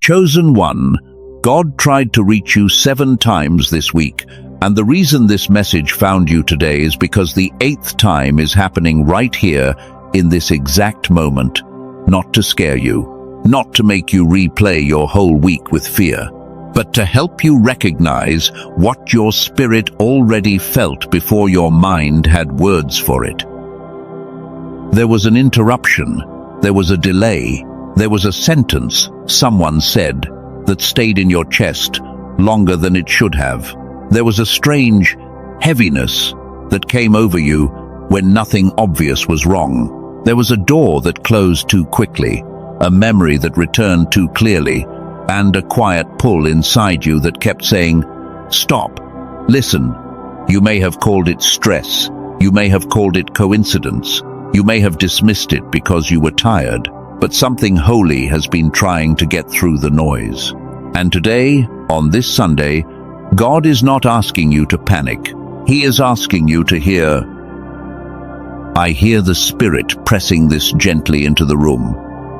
Chosen one, God tried to reach you 7 times this week, and the reason this message found you today is because the 8th time is happening right here in this exact moment, not to scare you, not to make you replay your whole week with fear, but to help you recognize what your spirit already felt before your mind had words for it. There was an interruption, there was a delay, there was a sentence someone said that stayed in your chest longer than it should have. There was a strange heaviness that came over you when nothing obvious was wrong. There was a door that closed too quickly, a memory that returned too clearly, and a quiet pull inside you that kept saying, "Stop, listen." You may have called it stress, you may have called it coincidence, you may have dismissed it because you were tired, but something holy has been trying to get through the noise. And today, on this Sunday, God is not asking you to panic. He is asking you to hear, "I hear the Spirit pressing this gently into the room.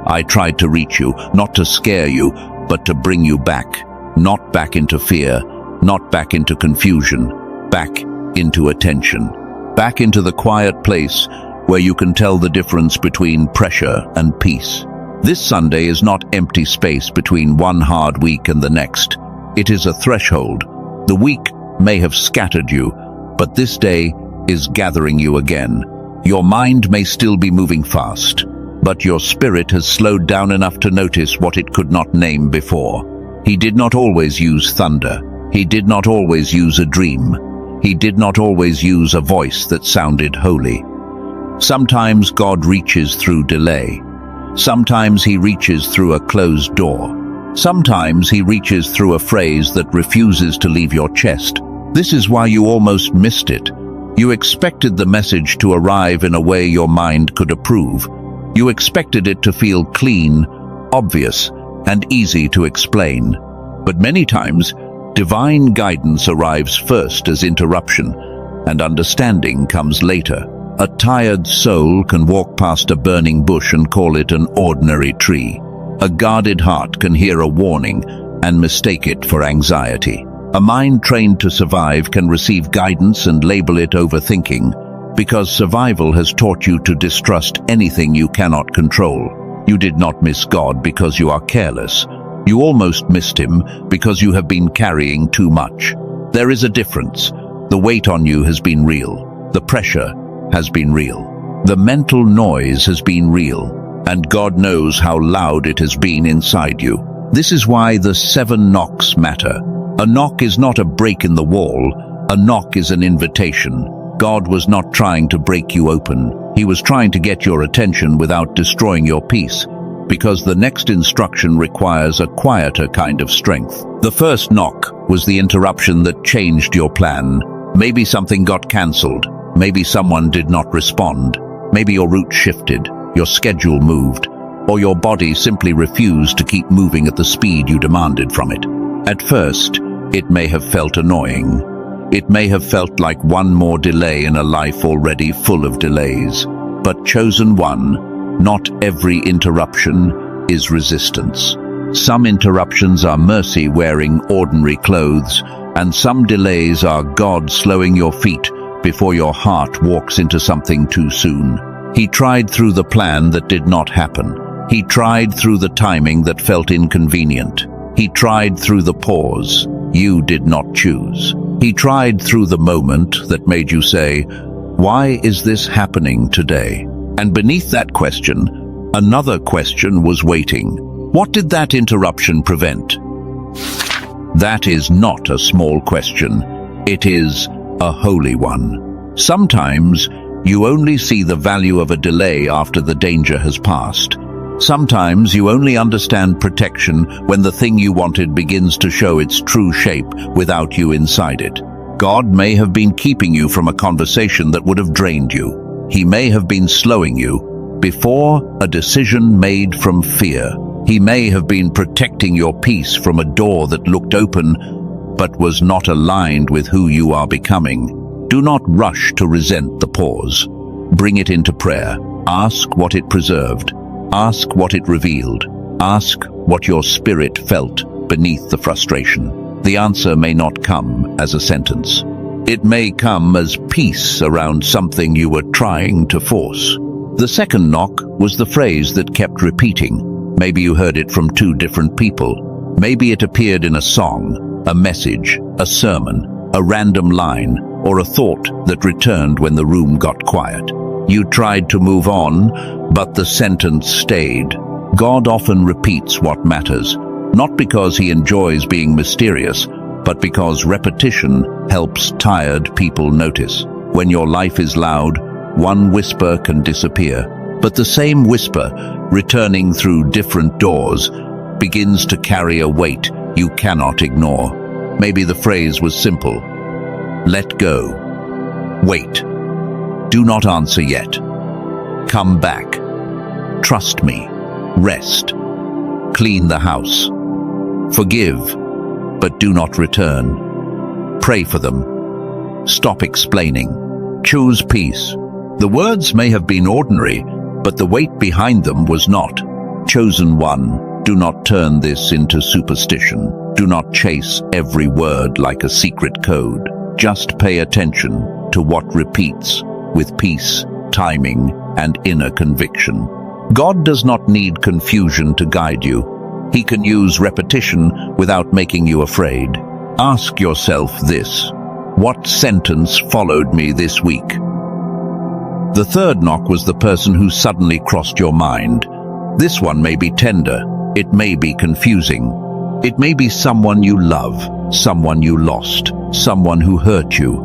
I tried to reach you, not to scare you, but to bring you back. Not back into fear, not back into confusion, back into attention. Back into the quiet place where you can tell the difference between pressure and peace." This Sunday is not empty space between one hard week and the next. It is a threshold. The week may have scattered you, but this day is gathering you again. Your mind may still be moving fast, but your spirit has slowed down enough to notice what it could not name before. He did not always use thunder. He did not always use a dream. He did not always use a voice that sounded holy. Sometimes God reaches through delay. Sometimes he reaches through a closed door. Sometimes he reaches through a phrase that refuses to leave your chest. This is why you almost missed it. You expected the message to arrive in a way your mind could approve. You expected it to feel clean, obvious, and easy to explain. But many times, divine guidance arrives first as interruption, and understanding comes later. A tired soul can walk past a burning bush and call it an ordinary tree. A guarded heart can hear a warning and mistake it for anxiety. A mind trained to survive can receive guidance and label it overthinking, because survival has taught you to distrust anything you cannot control. You did not miss God because you are careless. You almost missed him because you have been carrying too much. There is a difference. The weight on you has been real. The pressure has been real. The mental noise has been real. And God knows how loud it has been inside you. This is why the 7 knocks matter. A knock is not a break in the wall. A knock is an invitation. God was not trying to break you open. He was trying to get your attention without destroying your peace, because the next instruction requires a quieter kind of strength. The first knock was the interruption that changed your plan. Maybe something got cancelled. Maybe someone did not respond. Maybe your route shifted, your schedule moved, or your body simply refused to keep moving at the speed you demanded from it. At first, it may have felt annoying. It may have felt like one more delay in a life already full of delays. But chosen one, not every interruption is resistance. Some interruptions are mercy wearing ordinary clothes, and some delays are God slowing your feet before your heart walks into something too soon. He tried through the plan that did not happen. He tried through the timing that felt inconvenient. He tried through the pause you did not choose. He tried through the moment that made you say, "Why is this happening today?" And beneath that question, another question was waiting. What did that interruption prevent? That is not a small question. It is a holy one. Sometimes you only see the value of a delay after the danger has passed. Sometimes you only understand protection when the thing you wanted begins to show its true shape without you inside it. God may have been keeping you from a conversation that would have drained you. He may have been slowing you before a decision made from fear. He may have been protecting your peace from a door that looked open but was not aligned with who you are becoming. Do not rush to resent the pause. Bring it into prayer. Ask what it preserved. Ask what it revealed. Ask what your spirit felt beneath the frustration. The answer may not come as a sentence. It may come as peace around something you were trying to force. The second knock was the phrase that kept repeating. Maybe you heard it from two different people. Maybe it appeared in a song, a message, a sermon, a random line, or a thought that returned when the room got quiet. You tried to move on, but the sentence stayed. God often repeats what matters, not because he enjoys being mysterious, but because repetition helps tired people notice. When your life is loud, one whisper can disappear, but the same whisper, returning through different doors, begins to carry a weight you cannot ignore. Maybe the phrase was simple. Let go. Wait. Do not answer yet. Come back. Trust me. Rest. Clean the house. Forgive, but do not return. Pray for them. Stop explaining. Choose peace. The words may have been ordinary, but the weight behind them was not. Chosen one, do not turn this into superstition. Do not chase every word like a secret code. Just pay attention to what repeats with peace, timing, and inner conviction. God does not need confusion to guide you. He can use repetition without making you afraid. Ask yourself this: what sentence followed me this week? The third knock was the person who suddenly crossed your mind. This one may be tender. It may be confusing. It may be someone you love, someone you lost, someone who hurt you,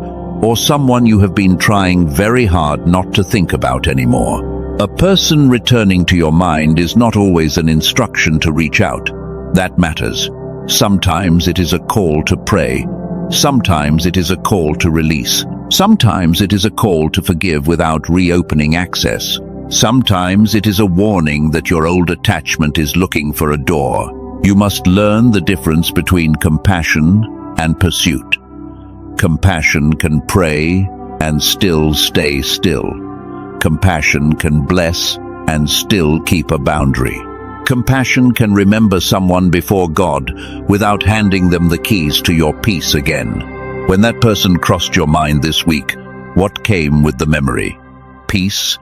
or someone you have been trying very hard not to think about anymore. A person returning to your mind is not always an instruction to reach out. That matters. Sometimes it is a call to pray. Sometimes it is a call to release. Sometimes it is a call to forgive without reopening access. Sometimes it is a warning that your old attachment is looking for a door. You must learn the difference between compassion and pursuit. Compassion can pray and still stay still. Compassion can bless and still keep a boundary. Compassion can remember someone before God without handing them the keys to your peace again. When that person crossed your mind this week, what came with the memory? Peace,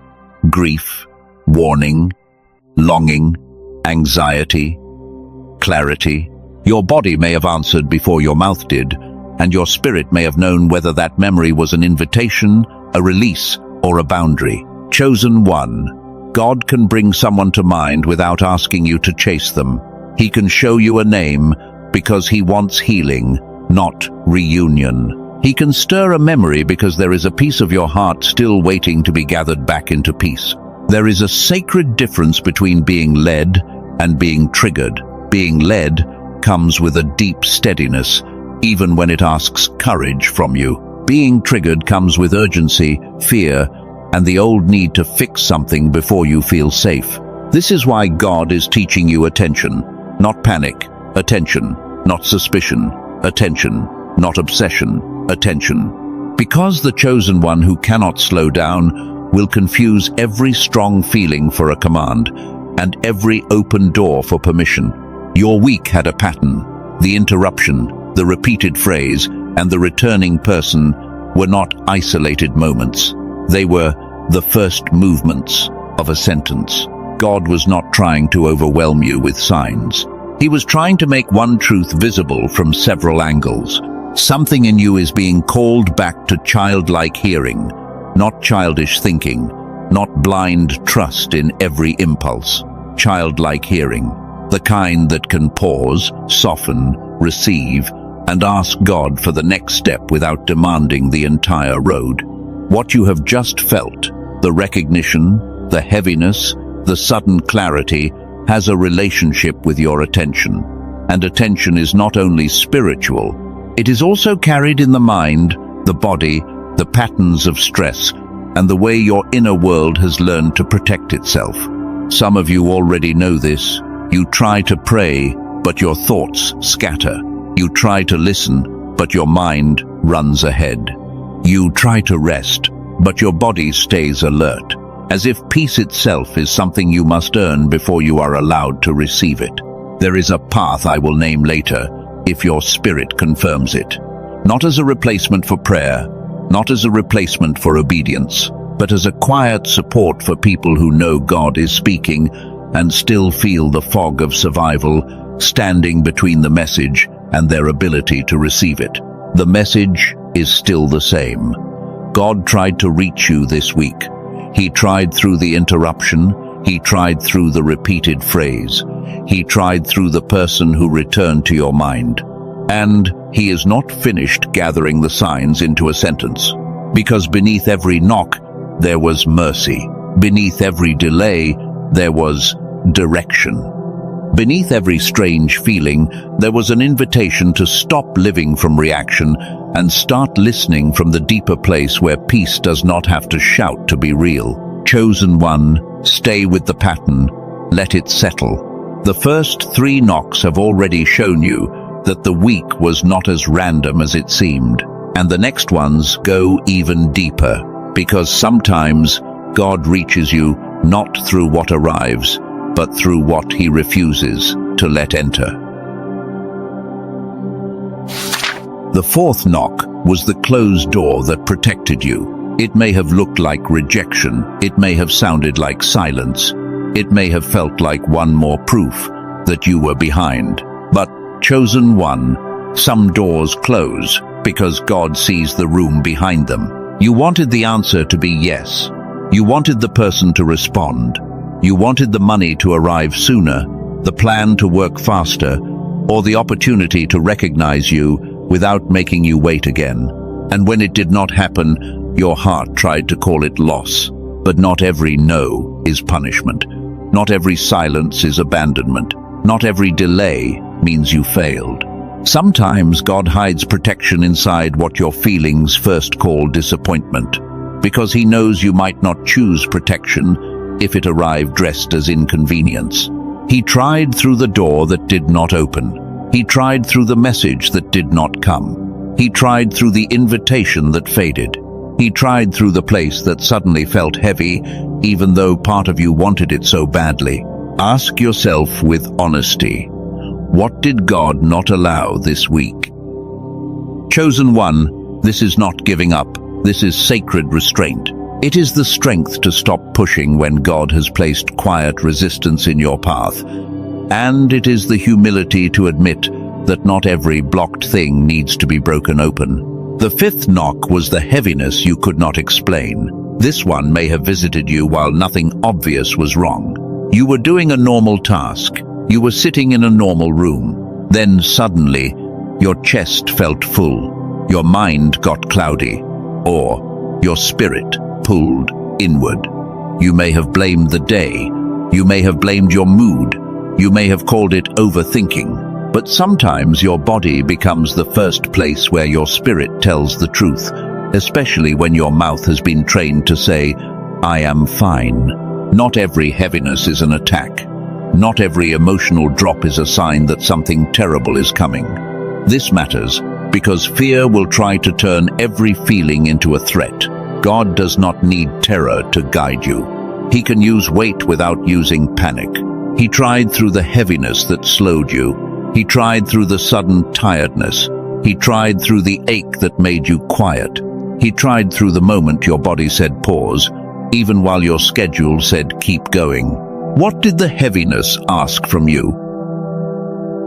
grief, warning, longing, anxiety, clarity. Your body may have answered before your mouth did, and your spirit may have known whether that memory was an invitation, a release, or a boundary. Chosen one, God can bring someone to mind without asking you to chase them. He can show you a name because he wants healing, not reunion. He can stir a memory because there is a piece of your heart still waiting to be gathered back into peace. There is a sacred difference between being led and being triggered. Being led comes with a deep steadiness, even when it asks courage from you. Being triggered comes with urgency, fear, and the old need to fix something before you feel safe. This is why God is teaching you attention, not panic, attention, not suspicion, attention, not obsession, attention. Because the chosen one who cannot slow down will confuse every strong feeling for a command and every open door for permission. Your week had a pattern. The interruption, the repeated phrase, and the returning person were not isolated moments. They were the first movements of a sentence. God was not trying to overwhelm you with signs. He was trying to make one truth visible from several angles. Something in you is being called back to childlike hearing, not childish thinking, not blind trust in every impulse. Childlike hearing, the kind that can pause, soften, receive, and ask God for the next step without demanding the entire road. What you have just felt, the recognition, the heaviness, the sudden clarity, has a relationship with your attention. And attention is not only spiritual, it is also carried in the mind, the body, the patterns of stress, and the way your inner world has learned to protect itself. Some of you already know this. You try to pray, but your thoughts scatter. You try to listen, but your mind runs ahead. You try to rest, but your body stays alert, as if peace itself is something you must earn before you are allowed to receive it. There is a path I will name later, if your spirit confirms it. Not as a replacement for prayer, not as a replacement for obedience, but as a quiet support for people who know God is speaking and still feel the fog of survival standing between the message and their ability to receive it. The message is still the same. God tried to reach you this week. He tried through the interruption. He tried through the repeated phrase. He tried through the person who returned to your mind. And he is not finished gathering the signs into a sentence. Because beneath every knock, there was mercy. Beneath every delay, there was direction. Beneath every strange feeling, there was an invitation to stop living from reaction and start listening from the deeper place where peace does not have to shout to be real. Chosen one, stay with the pattern, let it settle. The first 3 knocks have already shown you that the week was not as random as it seemed, and the next ones go even deeper, because sometimes God reaches you not through what arrives, but through what he refuses to let enter. The 4th knock was the closed door that protected you. It may have looked like rejection, it may have sounded like silence, it may have felt like one more proof that you were behind. But chosen one, some doors close because God sees the room behind them. You wanted the answer to be yes. You wanted the person to respond. You wanted the money to arrive sooner, the plan to work faster, or the opportunity to recognize you without making you wait again. And when it did not happen, your heart tried to call it loss. But not every no is punishment. Not every silence is abandonment. Not every delay means you failed. Sometimes God hides protection inside what your feelings first call disappointment, because he knows you might not choose protection if it arrived dressed as inconvenience. He tried through the door that did not open. He tried through the message that did not come. He tried through the invitation that faded. He tried through the place that suddenly felt heavy, even though part of you wanted it so badly. Ask yourself with honesty, what did God not allow this week? Chosen one, this is not giving up. This is sacred restraint. It is the strength to stop pushing when God has placed quiet resistance in your path. And it is the humility to admit that not every blocked thing needs to be broken open. The 5th knock was the heaviness you could not explain. This one may have visited you while nothing obvious was wrong. You were doing a normal task. You were sitting in a normal room. Then suddenly, your chest felt full. Your mind got cloudy. Or your spirit pulled inward. You may have blamed the day. You may have blamed your mood. You may have called it overthinking. But sometimes your body becomes the first place where your spirit tells the truth, especially when your mouth has been trained to say, I am fine. Not every heaviness is an attack. Not every emotional drop is a sign that something terrible is coming. This matters because fear will try to turn every feeling into a threat. God does not need terror to guide you. He can use weight without using panic. He tried through the heaviness that slowed you. He tried through the sudden tiredness. He tried through the ache that made you quiet. He tried through the moment your body said pause, even while your schedule said keep going. What did the heaviness ask from you?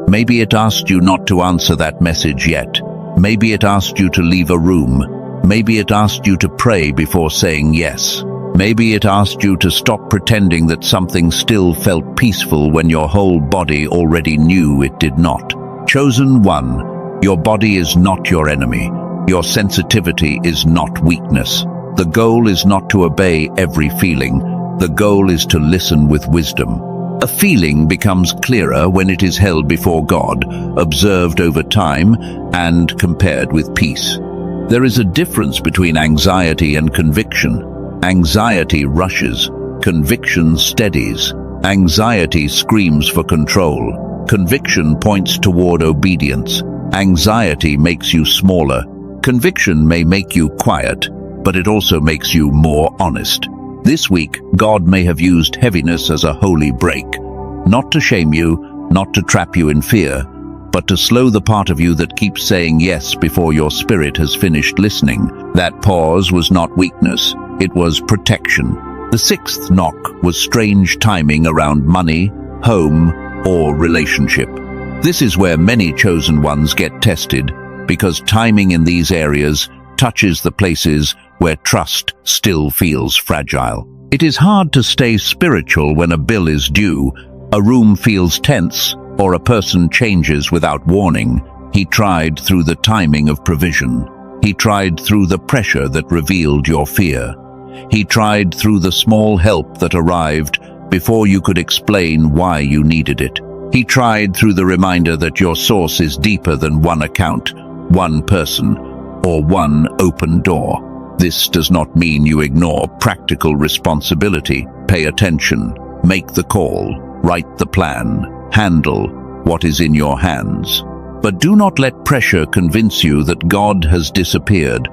Maybe it asked you not to answer that message yet. Maybe it asked you to leave a room. Maybe it asked you to pray before saying yes. Maybe it asked you to stop pretending that something still felt peaceful when your whole body already knew it did not. Chosen one, your body is not your enemy. Your sensitivity is not weakness. The goal is not to obey every feeling. The goal is to listen with wisdom. A feeling becomes clearer when it is held before God, observed over time, and compared with peace. There is a difference between anxiety and conviction. Anxiety rushes. Conviction steadies. Anxiety screams for control. Conviction points toward obedience. Anxiety makes you smaller. Conviction may make you quiet, but it also makes you more honest. This week, God may have used heaviness as a holy break, not to shame you, not to trap you in fear, but to slow the part of you that keeps saying yes before your spirit has finished listening. That pause was not weakness, it was protection. The 6th knock was strange timing around money, home, or relationship. This is where many chosen ones get tested, because timing in these areas touches the places where trust still feels fragile. It is hard to stay spiritual when a bill is due, a room feels tense, or a person changes without warning. He tried through the timing of provision. He tried through the pressure that revealed your fear. He tried through the small help that arrived before you could explain why you needed it. He tried through the reminder that your source is deeper than one account, one person, or one open door. This does not mean you ignore practical responsibility. Pay attention, make the call, write the plan, handle what is in your hands. But do not let pressure convince you that God has disappeared,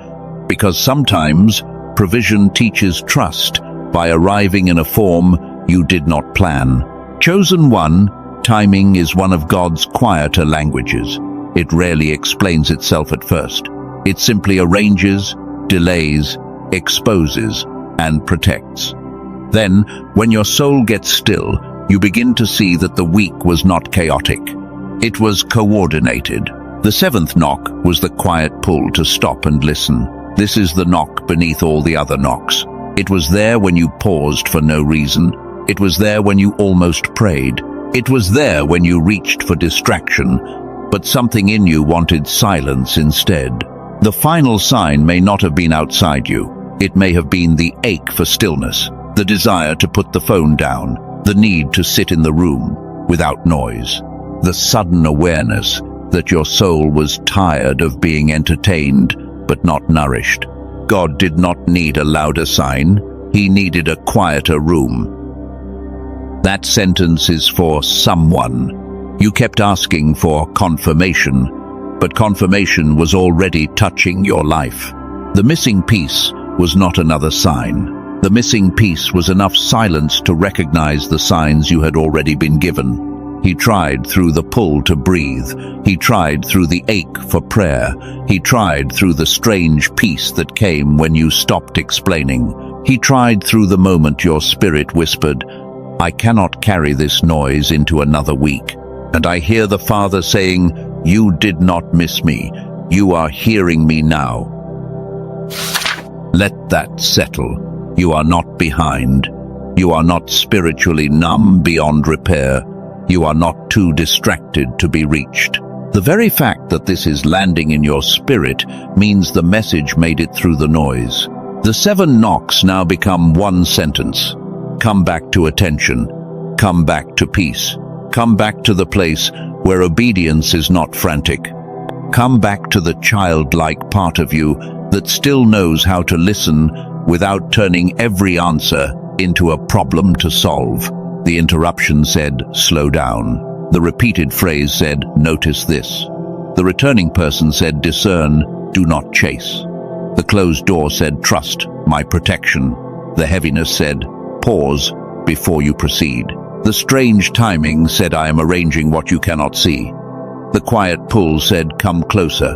because sometimes provision teaches trust by arriving in a form you did not plan. Chosen one, timing is one of God's quieter languages. It rarely explains itself at first. It simply arranges, delays, exposes, and protects. Then, when your soul gets still, you begin to see that the week was not chaotic. It was coordinated. The 7th knock was the quiet pull to stop and listen. This is the knock beneath all the other knocks. It was there when you paused for no reason. It was there when you almost prayed. It was there when you reached for distraction, but something in you wanted silence instead. The final sign may not have been outside you. It may have been the ache for stillness, the desire to put the phone down, the need to sit in the room without noise, the sudden awareness that your soul was tired of being entertained but not nourished. God did not need a louder sign. He needed a quieter room. That sentence is for someone. You kept asking for confirmation, but confirmation was already touching your life. The missing piece was not another sign. The missing piece was enough silence to recognize the signs you had already been given. He tried through the pull to breathe. He tried through the ache for prayer. He tried through the strange peace that came when you stopped explaining. He tried through the moment your spirit whispered, "I cannot carry this noise into another week." And I hear the Father saying, "You did not miss me. You are hearing me now." Let that settle. You are not behind. You are not spiritually numb beyond repair. You are not too distracted to be reached. The very fact that this is landing in your spirit means the message made it through the noise. The 7 knocks now become one sentence. Come back to attention. Come back to peace. Come back to the place where obedience is not frantic. Come back to the childlike part of you that still knows how to listen without turning every answer into a problem to solve. The interruption said, "Slow down." The repeated phrase said, "Notice this." The returning person said, "Discern, do not chase." The closed door said, "Trust my protection." The heaviness said, "Pause before you proceed." The strange timing said, "I am arranging what you cannot see." The quiet pull said, "Come closer."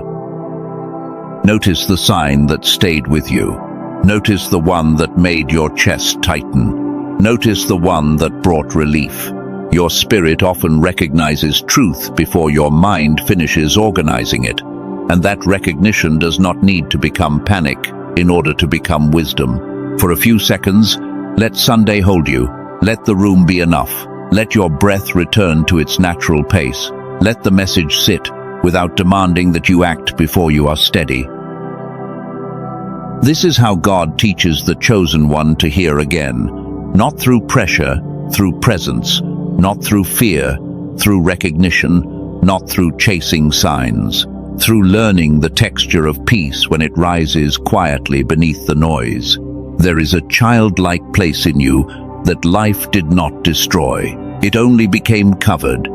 Notice the sign that stayed with you. Notice the one that made your chest tighten. Notice the one that brought relief. Your spirit often recognizes truth before your mind finishes organizing it, and that recognition does not need to become panic in order to become wisdom. For a few seconds, let Sunday hold you. Let the room be enough. Let your breath return to its natural pace. Let the message sit without demanding that you act before you are steady. This is how God teaches the chosen one to hear again. Not through pressure, through presence. Not through fear, through recognition. Not through chasing signs. Through learning the texture of peace when it rises quietly beneath the noise. There is a childlike place in you that life did not destroy. It only became covered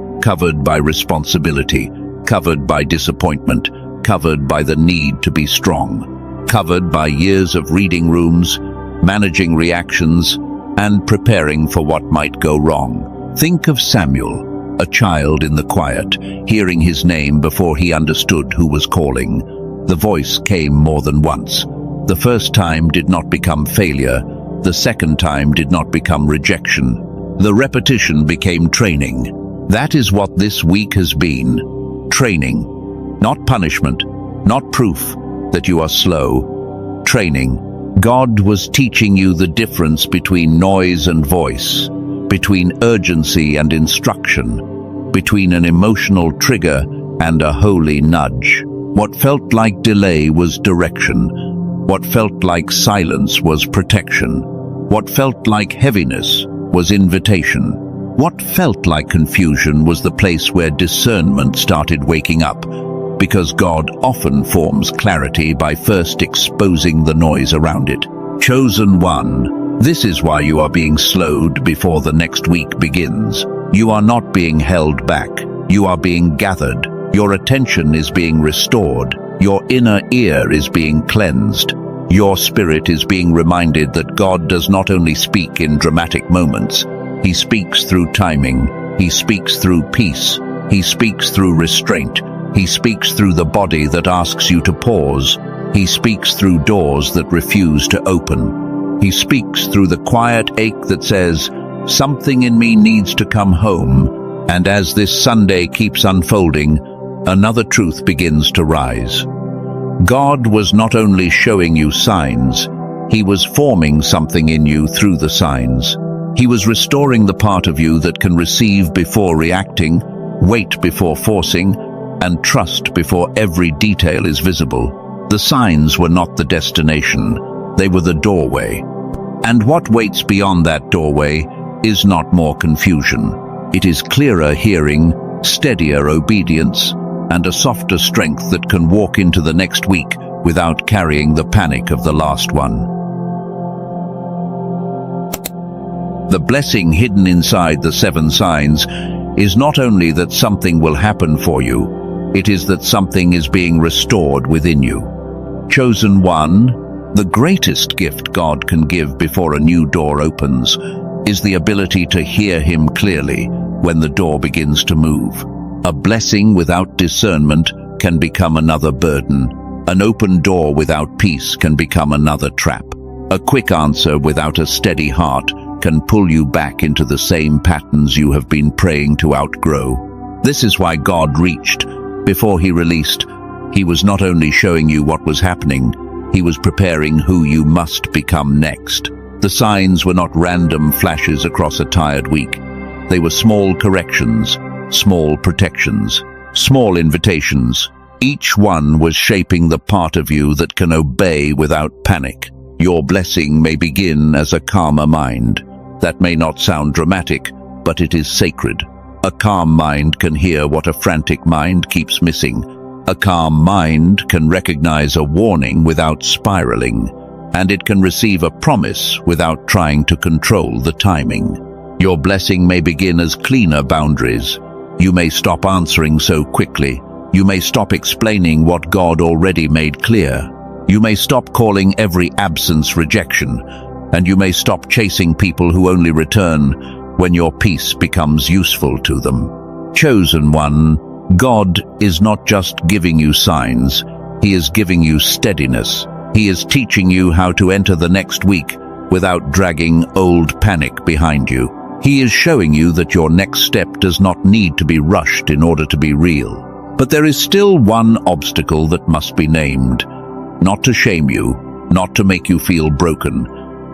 by responsibility, covered by disappointment, covered by the need to be strong, covered by years of reading rooms, managing reactions, and preparing for what might go wrong. Think of Samuel. a child in the quiet, hearing his name before he understood who was calling. The voice came more than once. The first time did not become failure. The second time did not become rejection. The repetition became training. That is what this week has been. Training. Not punishment, not proof that you are slow. Training. God was teaching you the difference between noise and voice, between urgency and instruction, between an emotional trigger and a holy nudge. What felt like delay was direction. What felt like silence was protection. What felt like heaviness was invitation. What felt like confusion was the place where discernment started waking up, because God often forms clarity by first exposing the noise around it. Chosen one, this is why you are being slowed before the next week begins. You are not being held back. You are being gathered. Your attention is being restored. Your inner ear is being cleansed. Your spirit is being reminded that God does not only speak in dramatic moments. He speaks through timing. He speaks through peace. He speaks through restraint. He speaks through the body that asks you to pause. He speaks through doors that refuse to open. He speaks through the quiet ache that says, "Something in me needs to come home." And as this Sunday keeps unfolding, another truth begins to rise. God was not only showing you signs, He was forming something in you through the signs. He was restoring the part of you that can receive before reacting, wait before forcing, and trust before every detail is visible. The signs were not the destination, they were the doorway. And what waits beyond that doorway is not more confusion. It is clearer hearing, steadier obedience, and a softer strength that can walk into the next week without carrying the panic of the last one. The blessing hidden inside the 7 signs is not only that something will happen for you, it is that something is being restored within you. Chosen one, the greatest gift God can give before a new door opens is the ability to hear Him clearly when the door begins to move. A blessing without discernment can become another burden. An open door without peace can become another trap. A quick answer without a steady heart can pull you back into the same patterns you have been praying to outgrow. This is why God reached. Before He released, He was not only showing you what was happening, He was preparing who you must become next. The signs were not random flashes across a tired week. They were small corrections, small protections, small invitations. Each one was shaping the part of you that can obey without panic. Your blessing may begin as a calmer mind. That may not sound dramatic, but it is sacred. A calm mind can hear what a frantic mind keeps missing. A calm mind can recognize a warning without spiraling, and it can receive a promise without trying to control the timing. Your blessing may begin as cleaner boundaries. You may stop answering so quickly. You may stop explaining what God already made clear. You may stop calling every absence rejection, and you may stop chasing people who only return when your peace becomes useful to them. Chosen one, God is not just giving you signs, He is giving you steadiness. He is teaching you how to enter the next week without dragging old panic behind you. He is showing you that your next step does not need to be rushed in order to be real. But there is still one obstacle that must be named. Not to shame you, not to make you feel broken,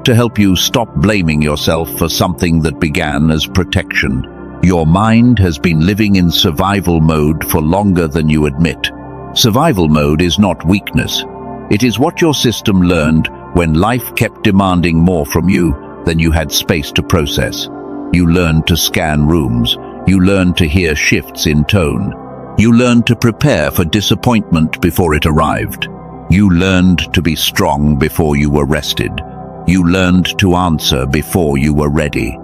to help you stop blaming yourself for something that began as protection. Your mind has been living in survival mode for longer than you admit. Survival mode is not weakness. It is what your system learned when life kept demanding more from you than you had space to process. You learned to scan rooms. You learned to hear shifts in tone. You learned to prepare for disappointment before it arrived. You learned to be strong before you were rested. You learned to answer before you were ready.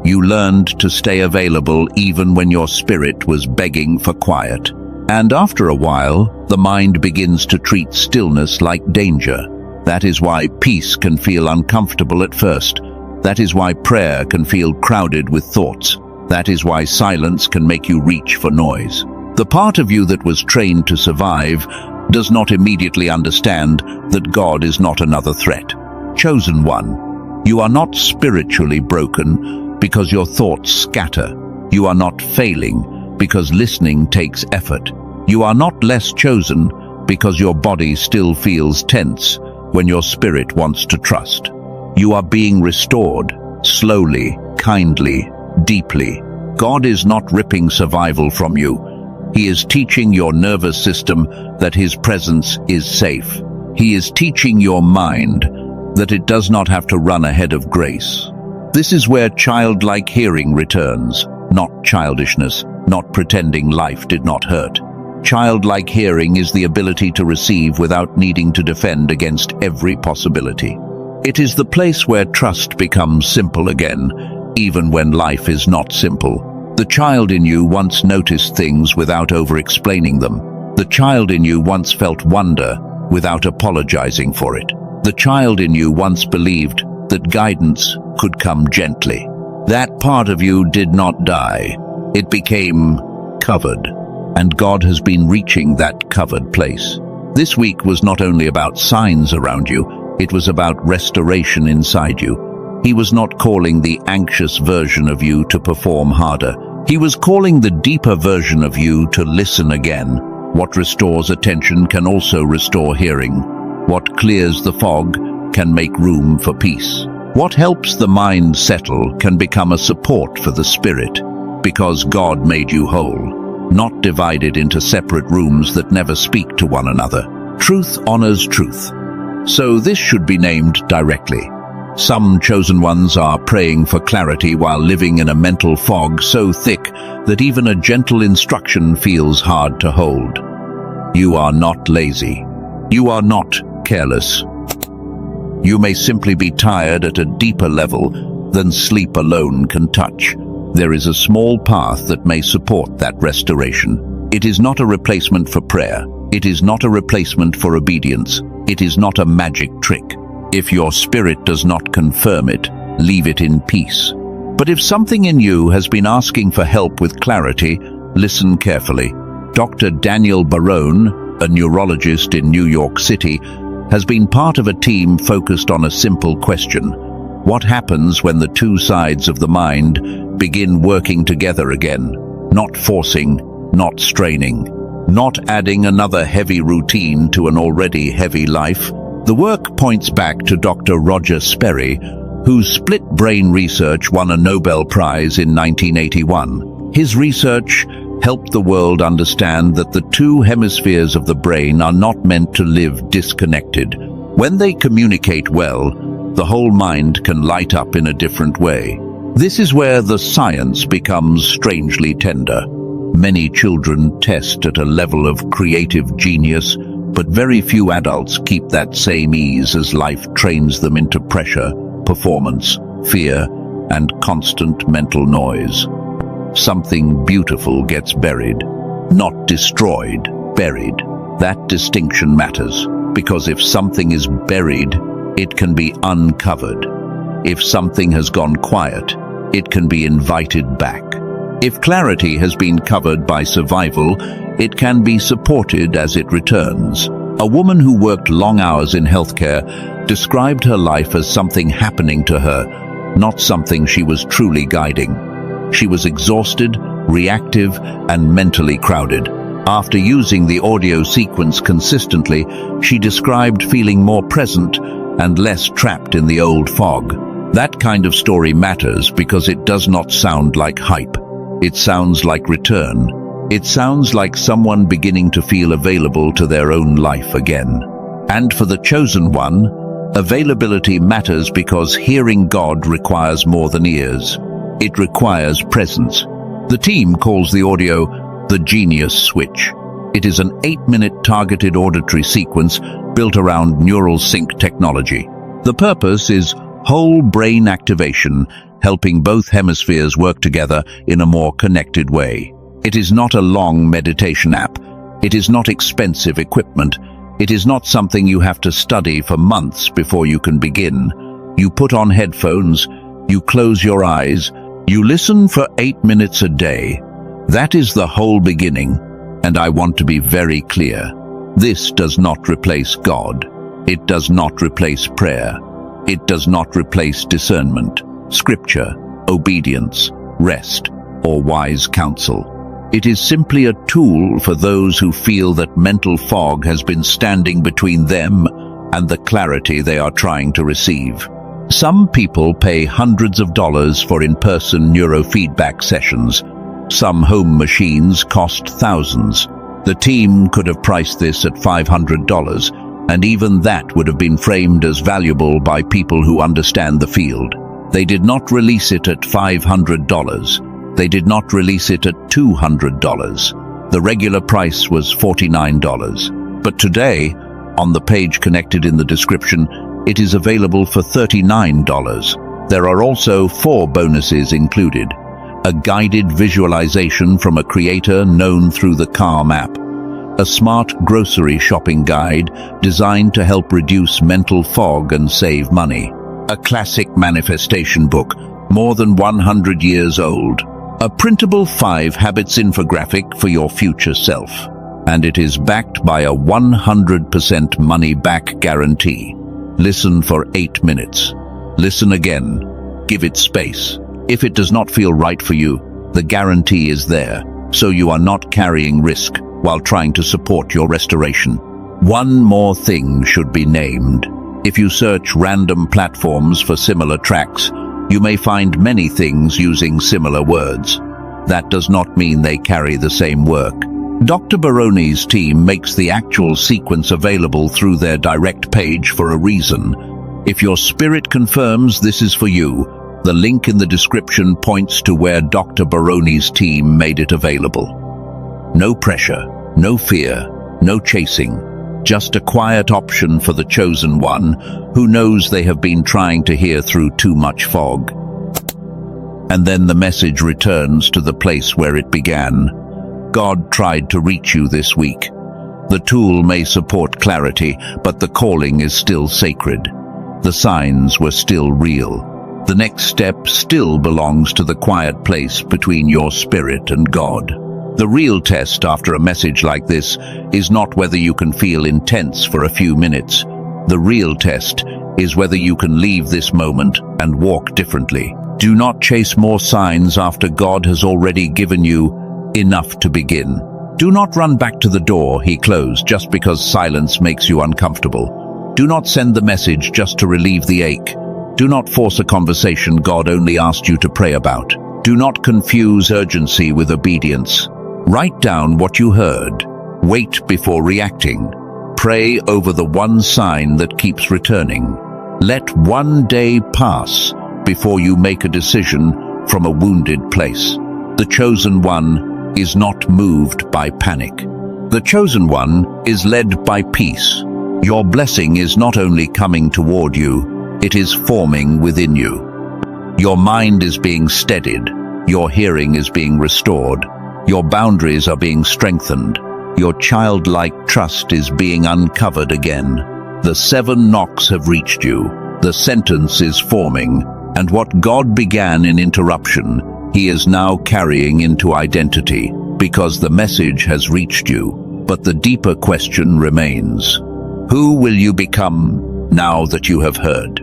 You learned to stay available even when your spirit was begging for quiet. And after a while, the mind begins to treat stillness like danger. That is why peace can feel uncomfortable at first. That is why prayer can feel crowded with thoughts. That is why silence can make you reach for noise. The part of you that was trained to survive does not immediately understand that God is not another threat. Chosen one, you are not spiritually broken because your thoughts scatter. You are not failing because listening takes effort. You are not less chosen because your body still feels tense when your spirit wants to trust. You are being restored, slowly, kindly, deeply. God is not ripping survival from you. He is teaching your nervous system that His presence is safe. He is teaching your mind that it does not have to run ahead of grace. This is where childlike hearing returns, not childishness, not pretending life did not hurt. Childlike hearing is the ability to receive without needing to defend against every possibility. It is the place where trust becomes simple again, even when life is not simple. The child in you once noticed things without over-explaining them. The child in you once felt wonder without apologizing for it. The child in you once believed that guidance could come gently. That part of you did not die. It became covered, and God has been reaching that covered place. This week was not only about signs around you, it was about restoration inside you. He was not calling the anxious version of you to perform harder. He was calling the deeper version of you to listen again. What restores attention can also restore hearing. What clears the fog can make room for peace. What helps the mind settle can become a support for the spirit, because God made you whole, not divided into separate rooms that never speak to one another. Truth honors truth. So this should be named directly. Some chosen ones are praying for clarity while living in a mental fog so thick that even a gentle instruction feels hard to hold. You are not lazy. You are not careless. You may simply be tired at a deeper level than sleep alone can touch. There is a small path that may support that restoration. It is not a replacement for prayer. It is not a replacement for obedience. It is not a magic trick. If your spirit does not confirm it, leave it in peace. But if something in you has been asking for help with clarity, listen carefully. Dr. Daniel Barone, a neurologist in New York City, has been part of a team focused on a simple question. What happens when the two sides of the mind begin working together again? Not forcing, not straining, not adding another heavy routine to an already heavy life. The work points back to Dr. Roger Sperry, whose split brain research won a Nobel Prize in 1981. His research helped the world understand that the two hemispheres of the brain are not meant to live disconnected. When they communicate well, the whole mind can light up in a different way. This is where the science becomes strangely tender. Many children test at a level of creative genius, but very few adults keep that same ease as life trains them into pressure, performance, fear, and constant mental noise. Something beautiful gets buried, not destroyed, buried. That distinction matters, because if something is buried, it can be uncovered. If something has gone quiet, it can be invited back. If clarity has been covered by survival, it can be supported as it returns. A woman who worked long hours in healthcare described her life as something happening to her, not something she was truly guiding. She was exhausted, reactive, and mentally crowded. After using the audio sequence consistently, she described feeling more present and less trapped in the old fog. That kind of story matters because it does not sound like hype. It sounds like return. It sounds like someone beginning to feel available to their own life again. And for the chosen one, availability matters because hearing God requires more than ears. It requires presence. The team calls the audio the Genius Switch. It is an 8-minute targeted auditory sequence built around neural sync technology. The purpose is whole brain activation, helping both hemispheres work together in a more connected way. It is not a long meditation app. It is not expensive equipment. It is not something you have to study for months before you can begin. You put on headphones, you close your eyes, You listen for 8 minutes a day. That is the whole beginning, and I want to be very clear. This does not replace God. It does not replace prayer. It does not replace discernment, scripture, obedience, rest, or wise counsel. It is simply a tool for those who feel that mental fog has been standing between them and the clarity they are trying to receive. Some people pay hundreds of dollars for in-person neurofeedback sessions. Some home machines cost thousands. The team could have priced this at $500, and even that would have been framed as valuable by people who understand the field. They did not release it at $500. They did not release it at $200. The regular price was $49. But today, on the page connected in the description, it is available for $39. There are also 4 bonuses included. A guided visualization from a creator known through the Calm app. A smart grocery shopping guide designed to help reduce mental fog and save money. A classic manifestation book, more than 100 years old. A printable 5 habits infographic for your future self. And it is backed by a 100% money-back guarantee. Listen for 8 minutes. Listen again. Give it space. If it does not feel right for you, the guarantee is there, so you are not carrying risk while trying to support your restoration. One more thing should be named. If you search random platforms for similar tracks, you may find many things using similar words. That does not mean they carry the same work. Dr. Baroni's team makes the actual sequence available through their direct page for a reason. If your spirit confirms this is for you, the link in the description points to where Dr. Baroni's team made it available. No pressure, no fear, no chasing, just a quiet option for the chosen one who knows they have been trying to hear through too much fog. And then the message returns to the place where it began. God tried to reach you this week. The tool may support clarity, but the calling is still sacred. The signs were still real. The next step still belongs to the quiet place between your spirit and God. The real test after a message like this is not whether you can feel intense for a few minutes. The real test is whether you can leave this moment and walk differently. Do not chase more signs after God has already given you enough to begin. Do not run back to the door he closed just because silence makes you uncomfortable. Do not send the message just to relieve the ache. Do not force a conversation God only asked you to pray about. Do not confuse urgency with obedience. Write down what you heard. Wait before reacting. Pray over the one sign that keeps returning. Let one day pass before you make a decision from a wounded place. The chosen one is not moved by panic. The chosen one is led by peace. Your blessing is not only coming toward you, it is forming within you. Your mind is being steadied. Your hearing is being restored. Your boundaries are being strengthened. Your childlike trust is being uncovered again. The 7 knocks have reached you. The sentence is forming. And what God began in interruption, He is now carrying into identity, because the message has reached you. But the deeper question remains. Who will you become now that you have heard?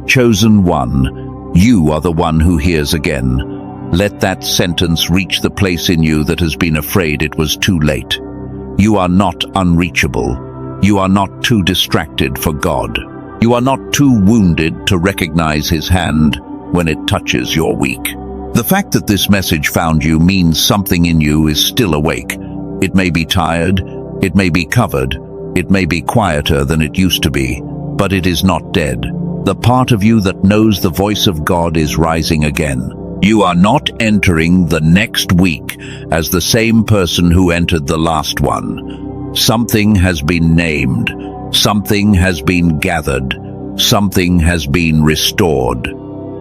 Chosen one, you are the one who hears again. Let that sentence reach the place in you that has been afraid it was too late. You are not unreachable. You are not too distracted for God. You are not too wounded to recognize His hand when it touches your weak. The fact that this message found you means something in you is still awake. It may be tired, it may be covered, it may be quieter than it used to be, but it is not dead. The part of you that knows the voice of God is rising again. You are not entering the next week as the same person who entered the last one. Something has been named. Something has been gathered. Something has been restored.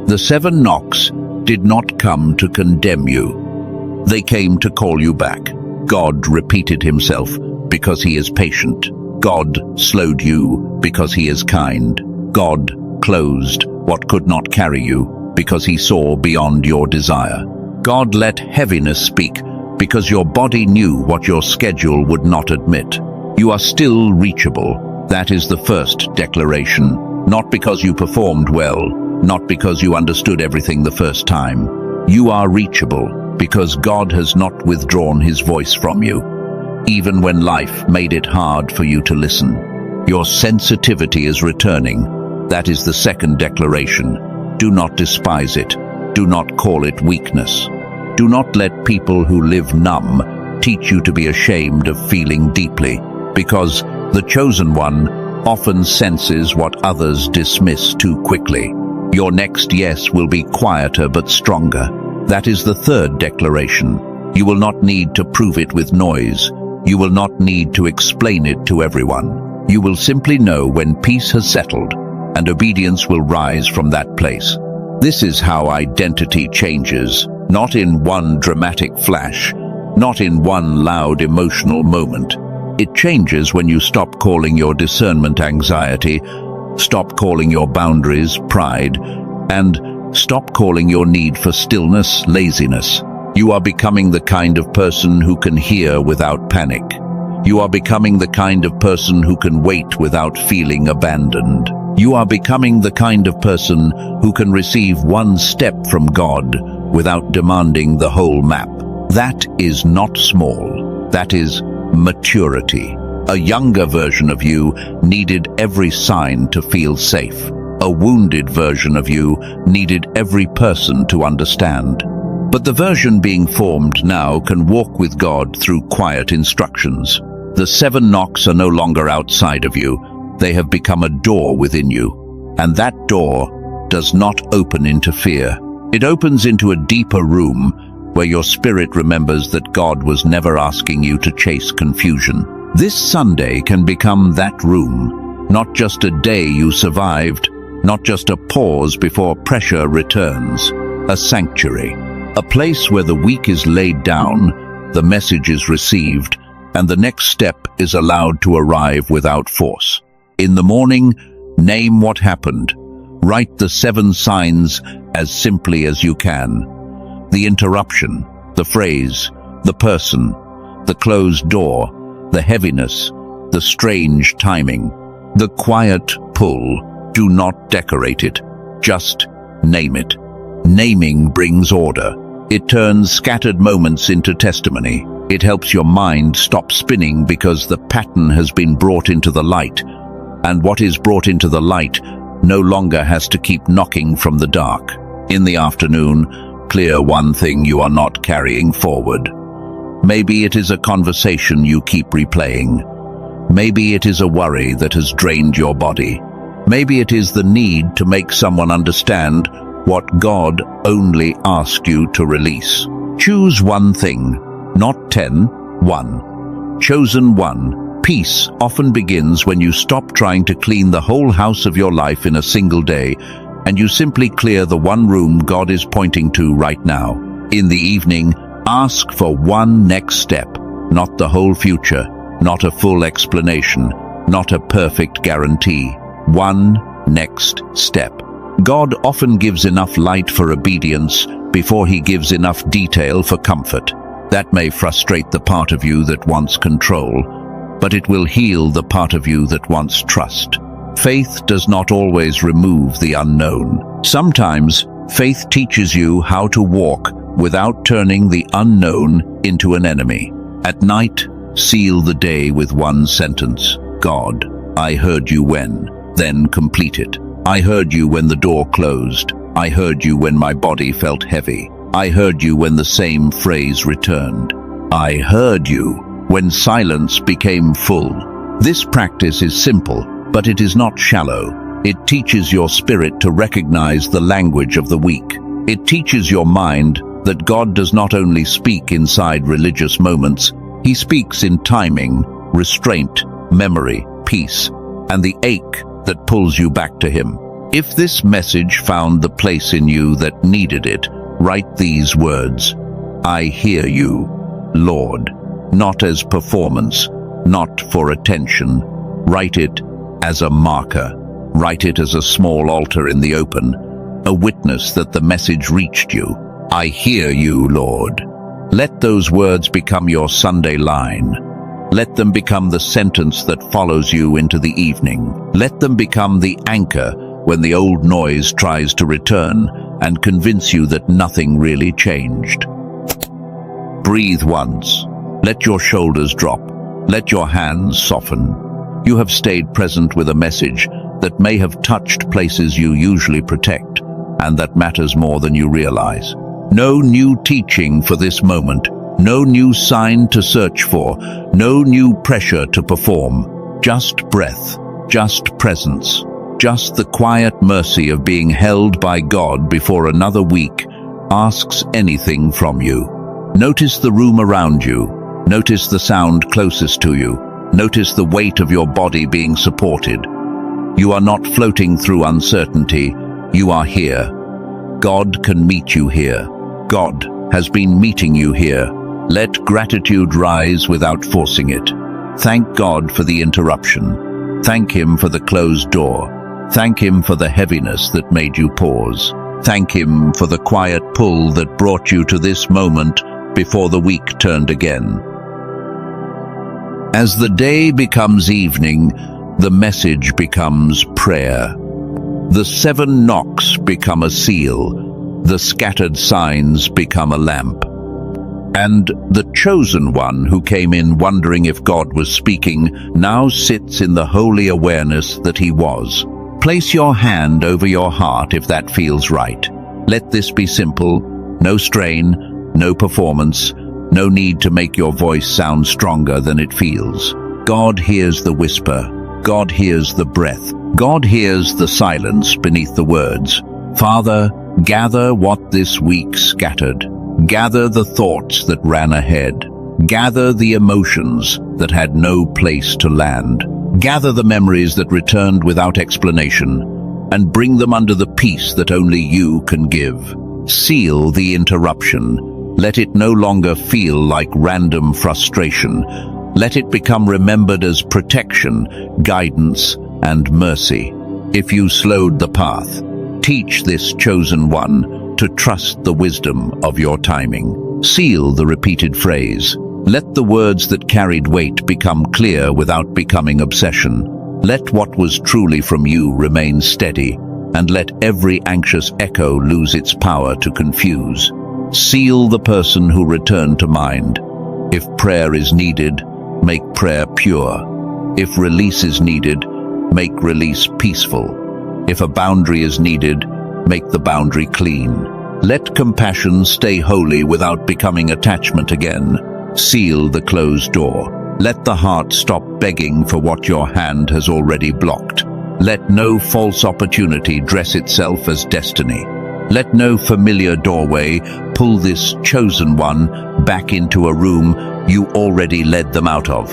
The 7 knocks did not come to condemn you. They came to call you back. God repeated Himself because He is patient. God slowed you because He is kind. God closed what could not carry you, because he saw beyond your desire. God let heaviness speak, because your body knew what your schedule would not admit. You are still reachable. That is the first declaration. Not because you performed well, not because you understood everything the first time. You are reachable because God has not withdrawn his voice from you, even when life made it hard for you to listen. Your sensitivity is returning. That is the second declaration. Do not despise it. Do not call it weakness. Do not let people who live numb teach you to be ashamed of feeling deeply, because the chosen one often senses what others dismiss too quickly. Your next yes will be quieter but stronger. That is the third declaration. You will not need to prove it with noise. You will not need to explain it to everyone. You will simply know when peace has settled, and obedience will rise from that place. This is how identity changes, not in one dramatic flash, not in one loud emotional moment. It changes when you stop calling your discernment anxiety, stop calling your boundaries pride, and stop calling your need for stillness laziness. You are becoming the kind of person who can hear without panic. You are becoming the kind of person who can wait without feeling abandoned. You are becoming the kind of person who can receive one step from God without demanding the whole map. That is not small. That is maturity. A younger version of you needed every sign to feel safe. A wounded version of you needed every person to understand. But the version being formed now can walk with God through quiet instructions. The 7 knocks are no longer outside of you. They have become a door within you. And that door does not open into fear. It opens into a deeper room where your spirit remembers that God was never asking you to chase confusion. This Sunday can become that room, not just a day you survived, not just a pause before pressure returns, a sanctuary, a place where the weak is laid down, the message is received, and the next step is allowed to arrive without force. In the morning, name what happened. Write the 7 signs as simply as you can. The interruption, the phrase, the person, the closed door, the heaviness, the strange timing, the quiet pull. Do not decorate it, just name it. Naming brings order. It turns scattered moments into testimony. It helps your mind stop spinning because the pattern has been brought into the light, and what is brought into the light no longer has to keep knocking from the dark. In the afternoon, clear one thing you are not carrying forward. Maybe it is a conversation you keep replaying. Maybe it is a worry that has drained your body. Maybe it is the need to make someone understand what God only asked you to release. Choose one thing, not 10, one. Chosen one. Peace often begins when you stop trying to clean the whole house of your life in a single day, and you simply clear the one room God is pointing to right now. In the evening, ask for one next step, not the whole future, not a full explanation, not a perfect guarantee. One next step. God often gives enough light for obedience before he gives enough detail for comfort. That may frustrate the part of you that wants control, but it will heal the part of you that wants trust. Faith does not always remove the unknown. Sometimes, faith teaches you how to walk without turning the unknown into an enemy. At night, seal the day with one sentence. God, I heard you when, then complete it. I heard you when the door closed. I heard you when my body felt heavy. I heard you when the same phrase returned. I heard you when silence became full. This practice is simple, but it is not shallow. It teaches your spirit to recognize the language of the weak. It teaches your mind that God does not only speak inside religious moments, he speaks in timing, restraint, memory, peace, and the ache that pulls you back to him. If this message found the place in you that needed it, write these words. I hear you, Lord. Not as performance, not for attention. Write it as a marker. Write it as a small altar in the open, a witness that the message reached you. I hear you, Lord. Let those words become your Sunday line. Let them become the sentence that follows you into the evening. Let them become the anchor when the old noise tries to return and convince you that nothing really changed. Breathe once. Let your shoulders drop. Let your hands soften. You have stayed present with a message that may have touched places you usually protect, and that matters more than you realize. No new teaching for this moment. No new sign to search for. No new pressure to perform. Just breath. Just presence. Just the quiet mercy of being held by God before another week asks anything from you. Notice the room around you. Notice the sound closest to you. Notice the weight of your body being supported. You are not floating through uncertainty. You are here. God can meet you here. God has been meeting you here. Let gratitude rise without forcing it. Thank God for the interruption. Thank Him for the closed door. Thank Him for the heaviness that made you pause. Thank Him for the quiet pull that brought you to this moment before the week turned again. As the day becomes evening, the message becomes prayer. The 7 knocks become a seal. The scattered signs become a lamp. And the chosen one who came in wondering if God was speaking now sits in the holy awareness that He was. Place your hand over your heart if that feels right. Let this be simple. No strain, no performance, no need to make your voice sound stronger than it feels. God hears the whisper. God hears the breath. God hears the silence beneath the words. Father, gather what this week scattered. Gather the thoughts that ran ahead. Gather the emotions that had no place to land. Gather the memories that returned without explanation, and bring them under the peace that only you can give. Seal the interruption. Let it no longer feel like random frustration. Let it become remembered as protection, guidance, and mercy. If you slowed the path, teach this chosen one to trust the wisdom of your timing. Seal the repeated phrase. Let the words that carried weight become clear without becoming obsession. Let what was truly from you remain steady, and let every anxious echo lose its power to confuse. Seal the person who returned to mind. If prayer is needed, make prayer pure. If release is needed, make release peaceful. If a boundary is needed, make the boundary clean. Let compassion stay holy without becoming attachment again. Seal the closed door. Let the heart stop begging for what your hand has already blocked. Let no false opportunity dress itself as destiny. Let no familiar doorway pull this chosen one back into a room you already led them out of.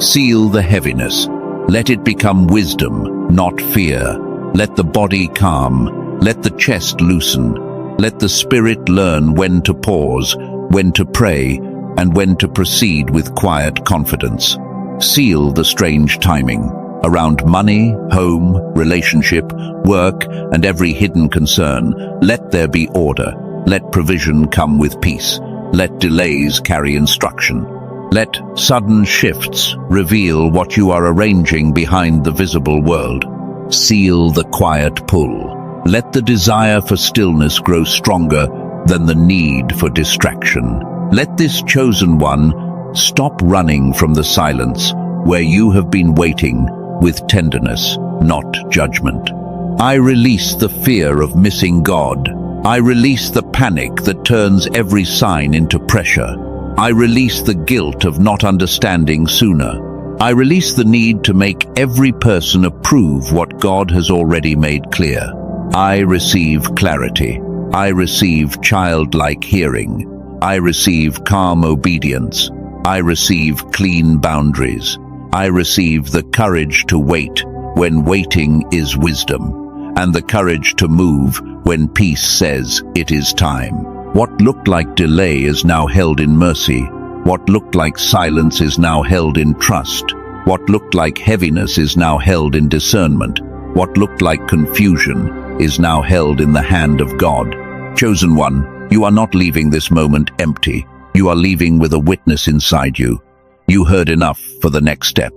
Seal the heaviness. Let it become wisdom, not fear. Let the body calm. Let the chest loosen. Let the spirit learn when to pause, when to pray, and when to proceed with quiet confidence. Seal the strange timing. Around money, home, relationship, work, and every hidden concern, let there be order. Let provision come with peace. Let delays carry instruction. Let sudden shifts reveal what you are arranging behind the visible world. Seal the quiet pull. Let the desire for stillness grow stronger than the need for distraction. Let this chosen one stop running from the silence where you have been waiting with tenderness, not judgment. I release the fear of missing God. I release the panic that turns every sign into pressure. I release the guilt of not understanding sooner. I release the need to make every person approve what God has already made clear. I receive clarity. I receive childlike hearing. I receive calm obedience. I receive clean boundaries. I receive the courage to wait when waiting is wisdom, and the courage to move when peace says it is time. What looked like delay is now held in mercy. What looked like silence is now held in trust. What looked like heaviness is now held in discernment. What looked like confusion is now held in the hand of God. Chosen one, you are not leaving this moment empty. You are leaving with a witness inside you. You heard enough for the next step.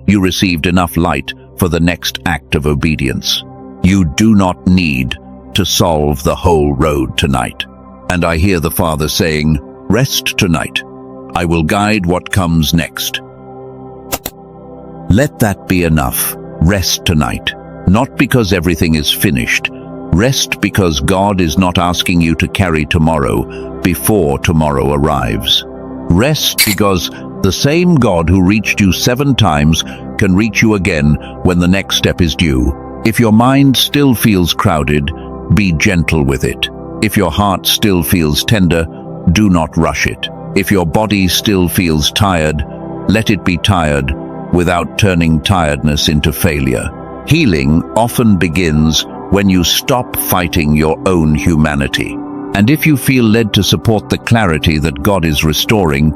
You received enough light for the next act of obedience. You do not need to solve the whole road tonight. And I hear the Father saying, rest tonight. I will guide what comes next. Let that be enough. Rest tonight. Not because everything is finished. Rest because God is not asking you to carry tomorrow before tomorrow arrives. Rest because the same God who reached you 7 times can reach you again when the next step is due. If your mind still feels crowded, be gentle with it. If your heart still feels tender, do not rush it. If your body still feels tired, let it be tired without turning tiredness into failure. Healing often begins when you stop fighting your own humanity. And if you feel led to support the clarity that God is restoring,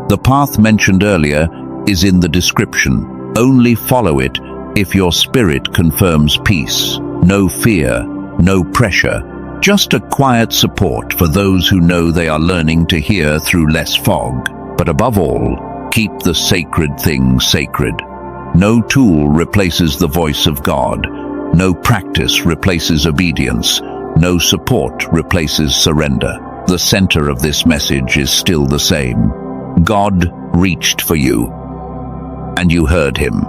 the path mentioned earlier is in the description. Only follow it if your spirit confirms peace. No fear, no pressure, just a quiet support for those who know they are learning to hear through less fog. But above all, keep the sacred things sacred. No tool replaces the voice of God. No practice replaces obedience. No support replaces surrender. The center of this message is still the same. God reached for you, and you heard him.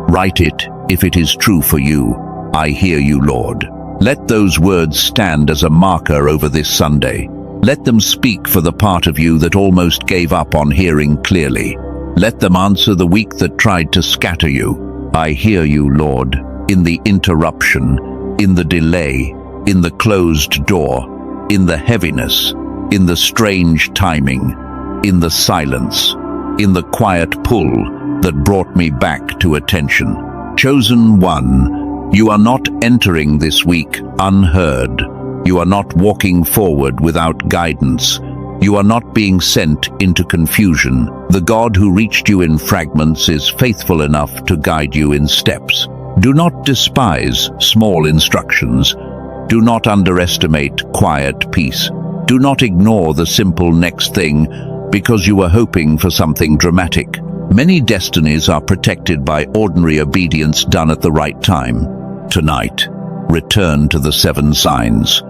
Write it if it is true for you. I hear you, Lord. Let those words stand as a marker over this Sunday. Let them speak for the part of you that almost gave up on hearing clearly. Let them answer the week that tried to scatter you. I hear you, Lord, in the interruption, in the delay, in the closed door, in the heaviness, in the strange timing, in the silence, in the quiet pull that brought me back to attention. Chosen one, you are not entering this week unheard. You are not walking forward without guidance. You are not being sent into confusion. The God who reached you in fragments is faithful enough to guide you in steps. Do not despise small instructions. Do not underestimate quiet peace. Do not ignore the simple next thing because you were hoping for something dramatic. Many destinies are protected by ordinary obedience done at the right time. Tonight, return to the 7 signs.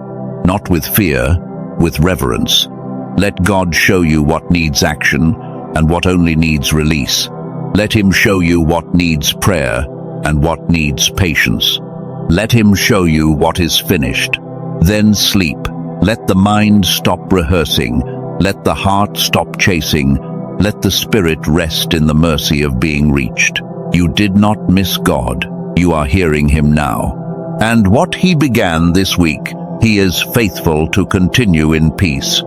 Not with fear, with reverence. Let God show you what needs action and what only needs release. Let him show you what needs prayer and what needs patience. Let him show you what is finished. Then sleep. Let the mind stop rehearsing. Let the heart stop chasing. Let the spirit rest in the mercy of being reached. You did not miss God. You are hearing him now. And what he began this week, he is faithful to continue in peace.